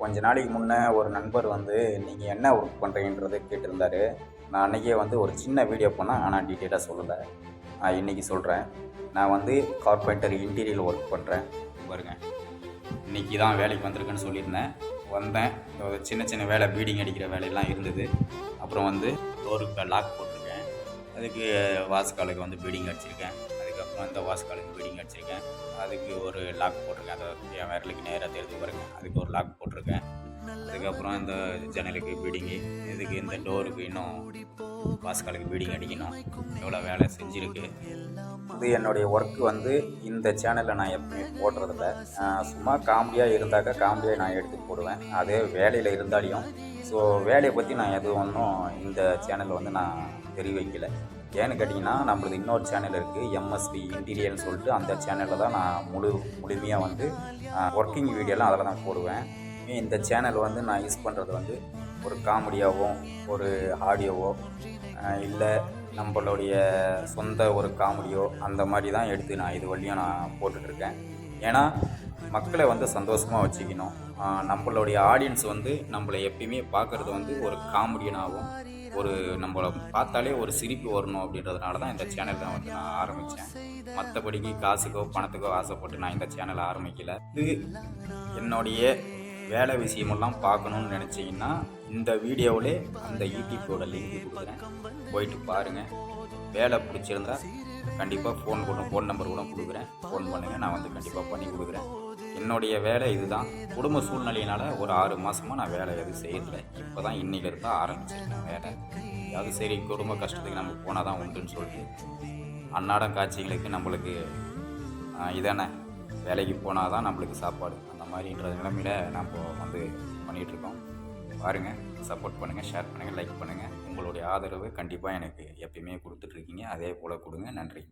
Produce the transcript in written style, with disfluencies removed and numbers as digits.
கொஞ்ச நாளைக்கு முன்னே ஒரு நண்பர் வந்து நீங்கள் என்ன ஒர்க் பண்ணுறீங்கன்றதை கேட்டிருந்தாரு. நான் அன்றைக்கே வந்து ஒரு சின்ன வீடியோ பண்ணேன். ஆனால் டீட்டெயிலாக சொல்லலை. நான் இன்றைக்கி சொல்கிறேன். நான் வந்து கார்பெண்டர் இன்டீரியர் ஒர்க் பண்ணுறேன். பாருங்க, இன்றைக்கி தான் வேலைக்கு வந்திருக்கேன்னு சொல்லியிருந்தேன். வந்தேன். சின்ன சின்ன வேலை, பீடிங் அடிக்கிற வேலையெல்லாம் இருந்தது. அப்புறம் வந்து டோருக்கு லாக் போட்டிருக்கேன். அதுக்கு வாஸ்காலுக்கு வந்து பீடிங் அடிச்சிருக்கேன். அதுக்கப்புறம் இந்த வாஸ்காலுக்கு பீடிங் அடிச்சிருக்கேன். அதுக்கு ஒரு லாக் போட்டிருக்கேன். அதை என் விரலுக்கு நேராக தெரிஞ்சு பாருங்க, அதுக்கு ஒரு லாக் போட்டிருக்கேன். அதுக்கப்புறம் இந்த ஜன்னலுக்கு பீடிங்கு, இதுக்கு இந்த டோருக்கு இன்னும் வாஸ்காலுக்கு பீடிங் அடிக்கணும். எவ்வளோ வேலை செஞ்சுருக்கு. இது என்னுடைய ஒர்க்கு வந்து இந்த சேனலில் நான் எப்பவுமே போடுறதில்ல. சும்மா காமெடியாக இருந்தாக்கா காமெடியாக நான் எடுத்து போடுவேன். அதே வேலையில் இருந்தாலையும் வேலையை பற்றி நான் எதுவும் ஒன்றும் இந்த சேனலில் வந்து நான் தெரிவிக்கலை. ஏன்னு கேட்டிங்கன்னா, நம்மளது இன்னொரு சேனல் இருக்குது, எம்எஸ்பி இன்டீரியர்னு சொல்லிட்டு. அந்த சேனலில் தான் நான் முழுமையாக வந்து ஒர்க்கிங் வீடியோலாம் அதில் தான் போடுவேன். இந்த சேனல் வந்து நான் யூஸ் பண்ணுறது வந்து ஒரு காமெடியாகவோ, ஒரு ஆடியோவோ, இல்லை நம்மளுடைய சொந்த ஒரு காமெடியோ அந்த மாதிரி தான் எடுத்து நான் இது வழியும் நான் போட்டுட்ருக்கேன். ஏன்னா மக்களை வந்து சந்தோஷமாக வச்சுக்கணும். நம்மளுடைய ஆடியன்ஸ் வந்து நம்மளை எப்பயுமே பார்க்குறது வந்து ஒரு காமெடியனாகவும், ஒரு நம்மளை பார்த்தாலே ஒரு சிரிப்பு வரணும் அப்படின்றதுனால தான் இந்த சேனலை வந்து நான் ஆரம்பித்தேன். மற்றபடிக்கு காசுக்கோ பணத்துக்கோ ஆசைப்பட்டு நான் இந்த சேனலை ஆரம்பிக்கலை. இது என்னுடைய வேலை விஷயமெல்லாம் பார்க்கணுன்னு நினச்சிங்கன்னா இந்த வீடியோவிலே அந்த யூடியூப்போட லிங்க் கொடுக்குறேன், போயிட்டு பாருங்கள். வேலை பிடிச்சிருந்தா கண்டிப்பாக ஃபோன் நம்பர் கூட கொடுக்குறேன், ஃபோன் பண்ணுங்கள். நான் வந்து கண்டிப்பாக பண்ணி கொடுக்குறேன். என்னுடைய வேலை இதுதான். குடும்ப சூழ்நிலையினால் ஒரு 6 மாதமாக நான் வேலை எதுவும் செய்யறதில்லை. இப்போ தான் இன்னிலிருந்து ஆரம்பிச்சிருக்கேன் வேலை. அதாவது சரி, குடும்ப கஷ்டத்துக்கு நம்ம போனால் தான் உண்டுன்னு சொல்லிட்டு அன்னாடம் காட்சிகளுக்கு நம்மளுக்கு இதானே, வேலைக்கு போனால் தான் நம்மளுக்கு சாப்பாடு, அந்த மாதிரின்ற நிலைமையில் நம்ம வந்து பண்ணிகிட்ருக்கோம். பாருங்கள், சப்போர்ட் பண்ணுங்கள், ஷேர் பண்ணுங்கள், லைக் பண்ணுங்கள். உங்களுடைய ஆதரவு கண்டிப்பாக எனக்கு எப்பயுமே கொடுத்துட்ருக்கீங்க. அதே போல் கொடுங்க. நன்றி.